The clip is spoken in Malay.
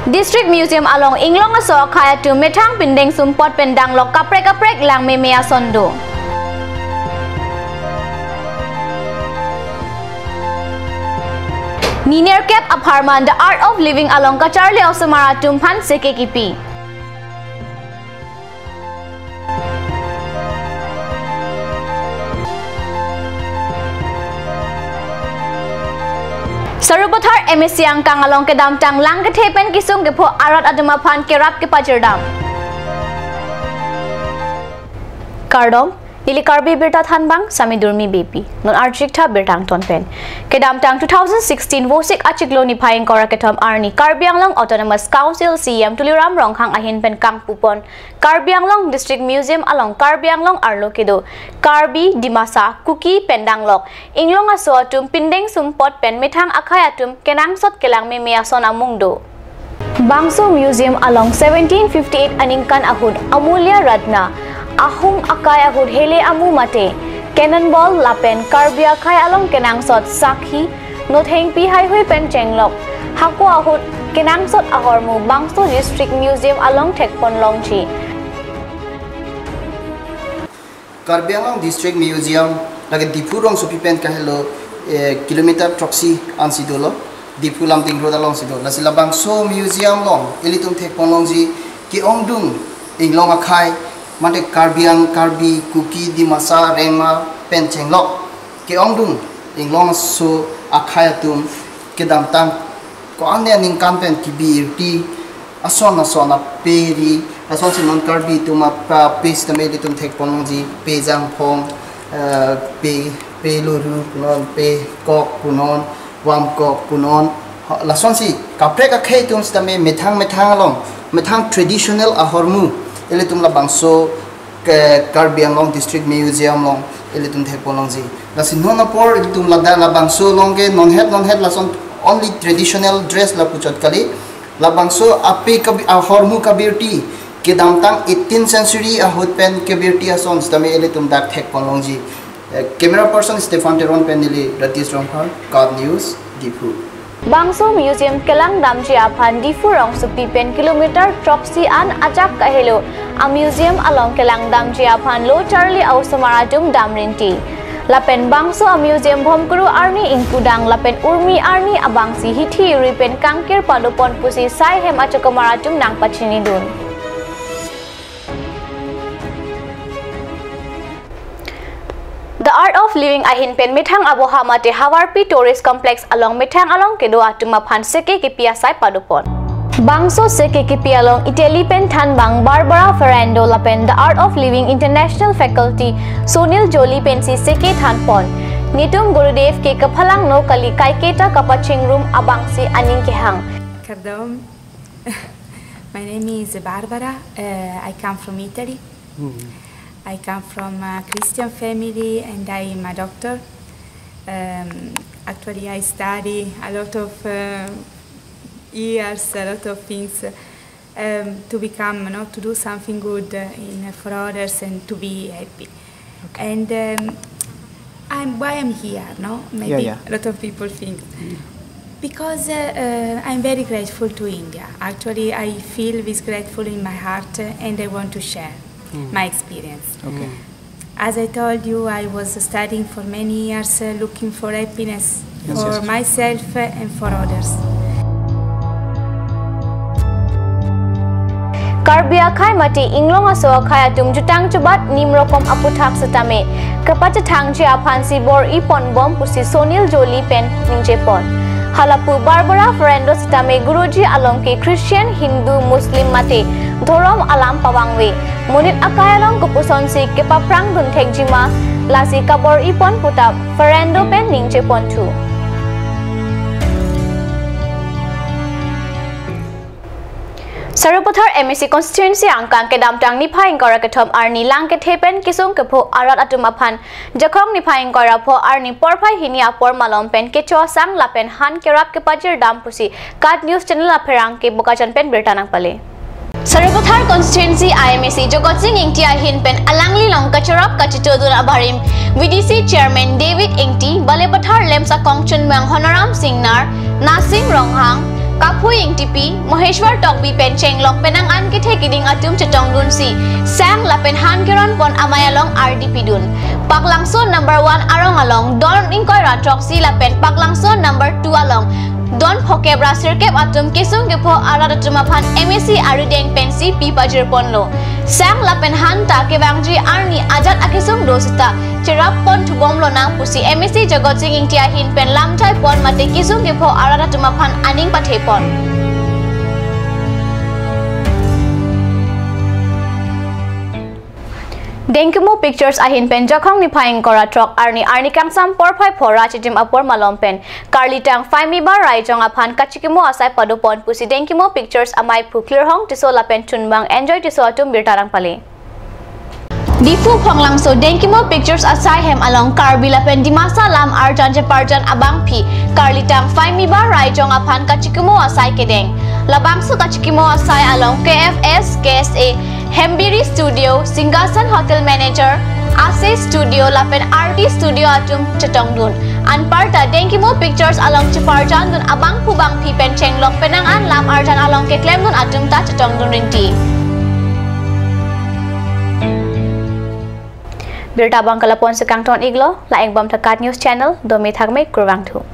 District Museum along Inglong aso kaya tu metang pindeng sumpot pendang lok kaprek lang memea sondo. Niner Cap Apartment The Art of Living along Kacharli Osamara Tumpan Sekekipi. Sarupathar MSC angkang along kedam tang lang ketepen kisung kepo arat adumapan kerap ke pajerdam. Kardom Lili Karbi Birta Thanbang Sami Durmi BP non arjikta Birtang Tonpen kedam tang 2016 Vosik Achiklo ni Phaing Kora ketom Arni Karbi Anglong Autonomous Council CM Tuliram Ronghang Ahin Pen Kang Pupon Karbi Anglong District Museum along Karbi Anglong Arlo Kedo Karbi Dimasa Kuki Pendanglok Inglong aso atum pindeng sumpot pen methang akhai atum kenang sot kelang memea son amungdo Bangso Museum along 1758 Aningkan Ahud Amulya Radna Ahung akai ahud hele amu mate cannonball lapen Karbi akai along kenang sot sakhi notheng pi hai hui pen chenglok hako ahud kenang sot ahormu Bangso District Museum along Thekpon Longchi Karbi Anglong District Museum lagi dipurong supi pen kahelo kilometer proxy ansidolo dipu lamting road along sido lasila Bangso Museum long elitung Thekpon Longji ki ongdung inglong akai Mate Karbi Kuki Dimasa Rengma Penchenglok ke ongdung inglong so akhayatum kedam tang ko ane ning kampen kibirti asona peri ason sinon Karbi tuma pes tameli tum Thekponongji pejang phong pe luru punon pe kok punon wam kok punon lason si kaprek akhai tum stame methang long methang traditional ahormu Elitum la Bangso Karbi Anglong District Museum long elitum Thekpon Longji lasi nona por elitum la da Bangso longge non head la son only traditional dress la puchot kali la Bangso ape kabi ahormu kabirti ke damtang 18th century ahut pen kabirti ason stame elitum dak Thekpon Longji camera person Stefan Teron penili Ratish Ronghar God News Dipu Bangso Museum kelang damji apan difurong supi pen kilometer tropsi an ajak kahelo a museum along kelang damji apan lo Charlie Ausamaradum damrinti lapen Bangso a museum bhomkuru arni ingkudang lapen urmi arni abangsi hithi ripen kangkir padopon pusi sai hem achakamaratum nang pachinidun The Art of Living ahin pen methang aboha mate Hawarpi Tourist Complex along methang along kedo atuma phan seke kipia sai padupon Bangso seke kipia along Italy pen Thanbang Barbara Ferrando lapen The Art of Living International Faculty Sunil Joli pen si seke thanpon Nitum Gurudev ke kaphalang no kali kaiketa kapaching room abangsi aning kehang Kardom My name is Barbara I come from Italy I come from a Christian family and I am a doctor. Actually, I study a lot of years, a lot of things to become, to do something good for others and to be happy. Okay. And why I'm here, Maybe a lot of people think. Because I'm very grateful to India. Actually, I feel this grateful in my heart and I want to share. My experience. Okay. As I told you, I was studying for many years, looking for happiness for myself and for others. Karbi akai mati inglong aso akai atum jutang cebat nimrokom aputhak setame kepacetang je apan si bor ipon bom pusi Sonil Joli pen ningjepon halapu Barbara Ferrando setame Guruji along ke Christian Hindu Muslim mate Thorom alam pawangwe munit akai along kepuson si kepaprang dunthek jima lasi kabor ipon putap Ferrando pen ningjepon tu Sarupathar MSC constituency angkang kedam tang niphaing kora ketom arni lang kethepen kisung kepho arat atumaphan jakhong niphaing kora pho arni porphai hinia por malom pen kecho sang lapen han kerap ke pajir dam pusi kat news channel apherang ke bokajan pen bertanang pale Sarupathar constituency IMSC Jogot Singh Ingti ahin pen alangli long kacharap kachitodun abarim VDC chairman David Ingti Balepathar lemsa kongchun mang Honoram Singnar Nasing Ronghang Kapuying tipi, Maheshwar Tokbi pen chenglok penang an ke thekiding atum chetong dun si. Sang lapen han kiron pon amayalong RDP dun. Paklangso number 1 arong along, don ingkoy ratrok si lapen paklangso number 2 along. Don phokebra sirkep atum kisung gepo aradatumapan MSC arideng pensi pipajir ponlo. Sang lapen han ta kebangji arni ajat akisung dosita. Cerap pon tubomlo nang pusi MSC jagot sing ingtia hin pen lamtai pon mate kisung gepo aradatumapan aning pathe pon. Dengkumo pictures ahin pen jokhong ni phaing kora trok arni kangsam porphai phora chitim apor malom pen karlitang faimi ba rai jong aphan kachikimo asai padupon pusi dengkumo pictures amai phuklir hong tisola pen tunbang enjoy tiso atum birtarang pale Difu Phanglangso Dengkimo pictures asai hem along Karbila pen dimasa lam arjan jeparjan abang pi karlitang faimi ba rai jong aphan kachikimo asai kedeng labangso kachikimo asai along KFS KSA Hembiri Studio, Singasan Hotel Manager, Ase Studio, Lapen RT Studio atum chetong dun. Anparta Dengkimo pictures along Chiparjan dun abang pubang pipen chenglok penangan lam arjan along keklem dun atum ta chetong dun rinti. Birta bang kalapon sekang ton iglo, laeng bam takat news channel, domi thakme kurwang thu.